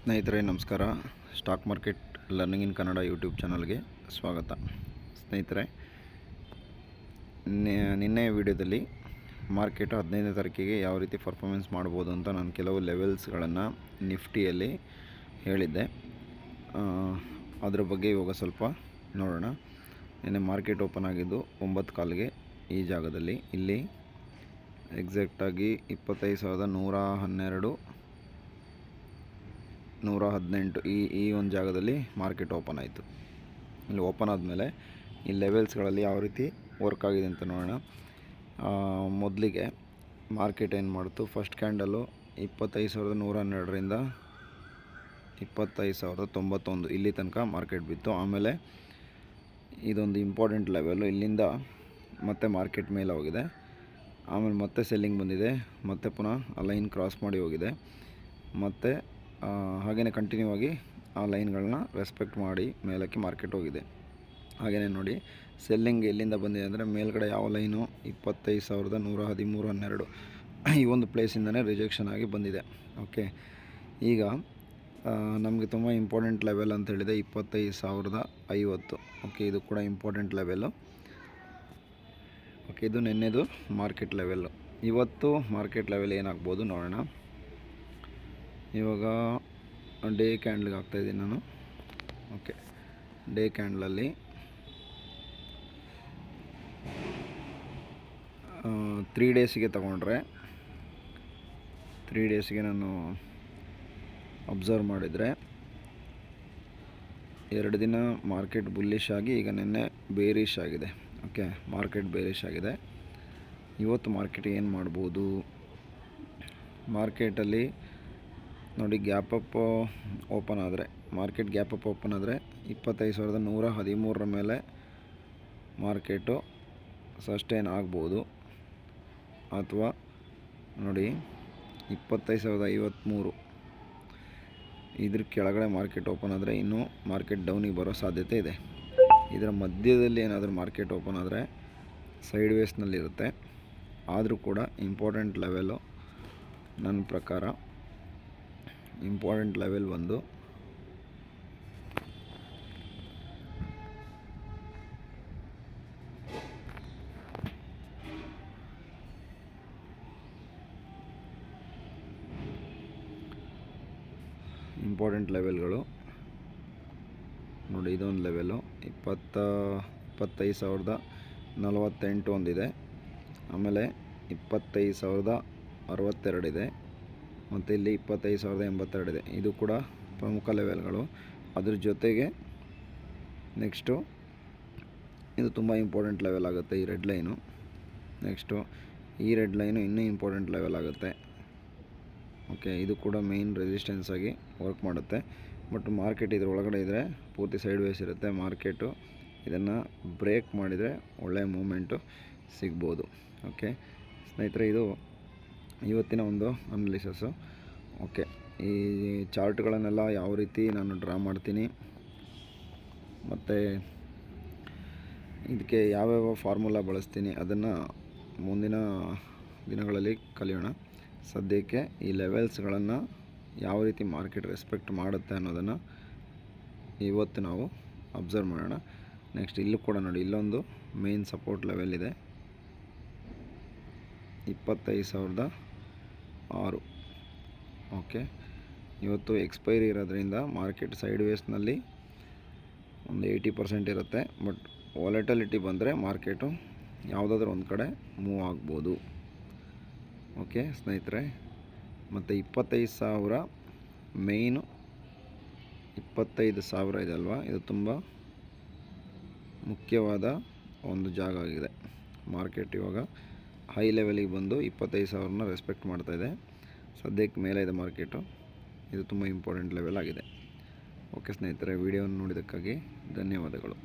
ಸ್ನೇಹಿತರೆ ನಮಸ್ಕಾರ. Stock market learning in Kannada YouTube ಚಾನಲ್ಗೆ ಸ್ವಾಗತ. ಸ್ನೇಹಿತರೆ, ನಿನ್ನೆ ವಿಡಿಯೋದಲ್ಲಿ ಮಾರ್ಕೆಟು 15ನೇ ತಾರೀಕಿಗೆ ಯಾವ ರೀತಿ ಪರ್ಫಾರ್ಮೆನ್ಸ್ ಮಾಡ್ಬೋದು ಅಂತ ನಾನು ಕೆಲವು ಲೆವೆಲ್ಸ್ಗಳನ್ನು ನಿಫ್ಟಿಯಲ್ಲಿ ಹೇಳಿದ್ದೆ. ಅದರ ಬಗ್ಗೆ ಇವಾಗ ಸ್ವಲ್ಪ ನೋಡೋಣ. ನಿನ್ನೆ ಮಾರ್ಕೆಟ್ ಓಪನ್ ಆಗಿದ್ದು 9:15ಗೆ ಈ ಜಾಗದಲ್ಲಿ. ಇಲ್ಲಿ ಎಕ್ಸಾಕ್ಟಾಗಿ 25,112 118 ಈ ಒಂದು ಜಾಗದಲ್ಲಿ ಮಾರ್ಕೆಟ್ ಓಪನ್ ಆಯಿತು. ಇಲ್ಲಿ ಓಪನ್ ಆದಮೇಲೆ ಈ ಲೆವೆಲ್ಸ್ಗಳಲ್ಲಿ ಯಾವ ರೀತಿ ವರ್ಕ್ ಆಗಿದೆ ಅಂತ ನೋಡೋಣ. ಮೊದಲಿಗೆ ಮಾರ್ಕೆಟ್ ಏನು ಮಾಡ್ತು, ಫಸ್ಟ್ ಕ್ಯಾಂಡಲು 25,112ರಿಂದ 25,091 ಇಲ್ಲಿ ತನಕ ಮಾರ್ಕೆಟ್ ಬಿತ್ತು. ಆಮೇಲೆ ಇದೊಂದು ಇಂಪಾರ್ಟೆಂಟ್ ಲೆವೆಲ್ಲು, ಇಲ್ಲಿಂದ ಮತ್ತೆ ಮಾರ್ಕೆಟ್ ಮೇಲೆ ಹೋಗಿದೆ. ಆಮೇಲೆ ಮತ್ತೆ ಸೆಲ್ಲಿಂಗ್ ಬಂದಿದೆ, ಮತ್ತೆ ಪುನಃ ಆ ಲೈನ್ ಕ್ರಾಸ್ ಮಾಡಿ ಹೋಗಿದೆ. ಮತ್ತು ಹಾಗೆಯೇ ಕಂಟಿನ್ಯೂ ಆಗಿ ಆ ಲೈನ್ಗಳನ್ನ ರೆಸ್ಪೆಕ್ಟ್ ಮಾಡಿ ಮೇಲಕ್ಕೆ ಮಾರ್ಕೆಟ್ ಹೋಗಿದೆ. ಹಾಗೆಯೇ ನೋಡಿ, ಸೆಲ್ಲಿಂಗ್ ಎಲ್ಲಿಂದ ಬಂದಿದೆ ಅಂದರೆ ಮೇಲ್ಗಡೆ ಯಾವ ಲೈನು 25,113.12 ಈ ಒಂದು ಪ್ಲೇಸಿಂದನೇ ರಿಜೆಕ್ಷನ್ ಆಗಿ ಬಂದಿದೆ. ಓಕೆ, ಈಗ ನಮಗೆ ತುಂಬ ಇಂಪಾರ್ಟೆಂಟ್ ಲೆವೆಲ್ ಅಂತ ಹೇಳಿದೆ 25,050. ಓಕೆ, ಇದು ಕೂಡ ಇಂಪಾರ್ಟೆಂಟ್ ಲೆವೆಲ್ಲು. ಓಕೆ, ಇದು ನಿನ್ನೆದು ಮಾರ್ಕೆಟ್ ಲೆವೆಲ್ಲು. ಇವತ್ತು ಮಾರ್ಕೆಟ್ ಲೆವೆಲ್ ಏನಾಗ್ಬೋದು ನೋಡೋಣ. ಇವಾಗ ಡೇ ಕ್ಯಾಂಡ್ಲಿಗೆ ಹಾಕ್ತಾಯಿದ್ದೀನಿ ನಾನು. ಓಕೆ, ಡೇ ಕ್ಯಾಂಡ್ಲಲ್ಲಿ 3 ಡೇಸಿಗೆ ತಗೊಂಡ್ರೆ 3 ಡೇಸಿಗೆ ನಾನು ಅಬ್ಸರ್ವ್ ಮಾಡಿದರೆ 2 ದಿನ ಮಾರ್ಕೆಟ್ ಬುಲ್ಲಿಶ್ ಆಗಿ ಈಗ ನಿನ್ನೆ ಬೇರಿಶ್ ಆಗಿದೆ. ಓಕೆ, ಮಾರ್ಕೆಟ್ ಬೇರಿಶ್ ಆಗಿದೆ. ಇವತ್ತು ಮಾರ್ಕೆಟ್ ಏನು ಮಾಡ್ಬೋದು, ಮಾರ್ಕೆಟಲ್ಲಿ ನೋಡಿ ಗ್ಯಾಪ್ ಅಪ್ ಓಪನ್ ಆದರೆ, ಮಾರ್ಕೆಟ್ ಗ್ಯಾಪ್ ಅಪ್ ಓಪನ್ ಆದರೆ 25,113 ಮೇಲೆ ಮಾರ್ಕೆಟು ಸಸ್ಟೈನ್ ಆಗ್ಬೋದು. ಅಥವಾ ನೋಡಿ 25,053 ಇದ್ರ ಕೆಳಗಡೆ ಮಾರ್ಕೆಟ್ ಓಪನ್ ಆದರೆ ಇನ್ನೂ ಮಾರ್ಕೆಟ್ ಡೌನಿಗೆ ಬರೋ ಸಾಧ್ಯತೆ ಇದೆ. ಇದರ ಮಧ್ಯದಲ್ಲಿ ಏನಾದರೂ ಮಾರ್ಕೆಟ್ ಓಪನ್ ಆದರೆ ಸೈಡ್ ವೇಸ್ನಲ್ಲಿರುತ್ತೆ. ಆದರೂ ಕೂಡ ಇಂಪಾರ್ಟೆಂಟ್ ಲೆವೆಲ್ಲು ನನ್ನ ಪ್ರಕಾರ, ಇಂಪಾರ್ಟೆಂಟ್ ಲೆವೆಲ್ ಒಂದು ಇಂಪಾರ್ಟೆಂಟ್ ಲೆವೆಲ್ಗಳು ನೋಡಿ. ಇದೊಂದು ಲೆವೆಲು 25,048 ಒಂದಿದೆ. ಆಮೇಲೆ 25,062 ಇದೆ. ಮತ್ತು ಇಲ್ಲಿ 25,082 ಇದೆ. ಇದು ಕೂಡ ಪ್ರಮುಖ ಲೆವೆಲ್ಗಳು. ಅದ್ರ ಜೊತೆಗೆ ನೆಕ್ಸ್ಟು ಇದು ತುಂಬ ಇಂಪಾರ್ಟೆಂಟ್ ಲೆವೆಲ್ ಆಗುತ್ತೆ, ಈ ರೆಡ್ ಲೈನು. ನೆಕ್ಸ್ಟು ಈ ರೆಡ್ ಲೈನು ಇನ್ನೂ ಇಂಪಾರ್ಟೆಂಟ್ ಲೆವೆಲ್ ಆಗುತ್ತೆ. ಓಕೆ, ಇದು ಕೂಡ ಮೇಯ್ನ್ ರೆಸಿಸ್ಟೆನ್ಸ್ ಆಗಿ ವರ್ಕ್ ಮಾಡುತ್ತೆ. ಬಟ್ ಮಾರ್ಕೆಟ್ ಇದ್ರ ಒಳಗಡೆ ಇದ್ದರೆ ಪೂರ್ತಿ ಸೈಡ್ ವೇಸ್ ಇರುತ್ತೆ. ಮಾರ್ಕೆಟು ಇದನ್ನು ಬ್ರೇಕ್ ಮಾಡಿದರೆ ಒಳ್ಳೆಯ ಮೂಮೆಂಟು ಸಿಗ್ಬೋದು. ಓಕೆ ಸ್ನೇಹಿತರೆ, ಇದು ಇವತ್ತಿನ ಒಂದು ಅನಾಲಿಸಿಸು. ಓಕೆ, ಈ ಚಾರ್ಟ್ಗಳನ್ನೆಲ್ಲ ಯಾವ ರೀತಿ ನಾನು ಡ್ರಾ ಮಾಡ್ತೀನಿ ಮತ್ತು ಇದಕ್ಕೆ ಯಾವ್ಯಾವ ಫಾರ್ಮುಲಾ ಬಳಸ್ತೀನಿ ಅದನ್ನು ಮುಂದಿನ ದಿನಗಳಲ್ಲಿ ಕಲಿಯೋಣ. ಸದ್ಯಕ್ಕೆ ಈ ಲೆವೆಲ್ಸ್ಗಳನ್ನು ಯಾವ ರೀತಿ ಮಾರ್ಕೆಟ್ ರೆಸ್ಪೆಕ್ಟ್ ಮಾಡುತ್ತೆ ಅನ್ನೋದನ್ನು ಇವತ್ತು ನಾವು ಅಬ್ಸರ್ವ್ ಮಾಡೋಣ. ನೆಕ್ಸ್ಟ್ ಇಲ್ಲೂ ಕೂಡ ನೋಡಿ, ಇಲ್ಲೊಂದು ಮೇನ್ ಸಪೋರ್ಟ್ ಲೆವೆಲ್ ಇದೆ 25,006. ಓಕೆ, ಇವತ್ತು ಎಕ್ಸ್ಪೈರಿ ಇರೋದ್ರಿಂದ ಮಾರ್ಕೆಟ್ ಸೈಡ್ ವೇಸ್ನಲ್ಲಿ ಒಂದು 80% ಇರುತ್ತೆ. ಬಟ್ ವಾಲೆಟಿಲಿಟಿ ಬಂದರೆ ಮಾರ್ಕೆಟು ಯಾವುದಾದ್ರೂ ಒಂದು ಕಡೆ ಮೂವ್ ಆಗ್ಬೋದು. ಓಕೆ ಸ್ನೇಹಿತರೆ, ಮತ್ತು 25,000 ಮೇಯ್ನು 25,000 ಇದೆ ಅಲ್ವಾ, ಇದು ತುಂಬ ಮುಖ್ಯವಾದ ಒಂದು ಜಾಗ ಆಗಿದೆ. ಮಾರ್ಕೆಟ್ ಇವಾಗ ಹೈ ಲೆವೆಲಿಗೆ ಬಂದು 25,000ನ ರೆಸ್ಪೆಕ್ಟ್ ಮಾಡ್ತಾಯಿದೆ. ಸದ್ಯಕ್ಕೆ ಮೇಲೆ ಇದೆ ಮಾರ್ಕೆಟು. ಇದು ತುಂಬ ಇಂಪಾರ್ಟೆಂಟ್ ಲೆವೆಲ್ ಆಗಿದೆ. ಓಕೆ ಸ್ನೇಹಿತರೆ, ವಿಡಿಯೋವನ್ನು ನೋಡಿದ್ದಕ್ಕಾಗಿ ಧನ್ಯವಾದಗಳು.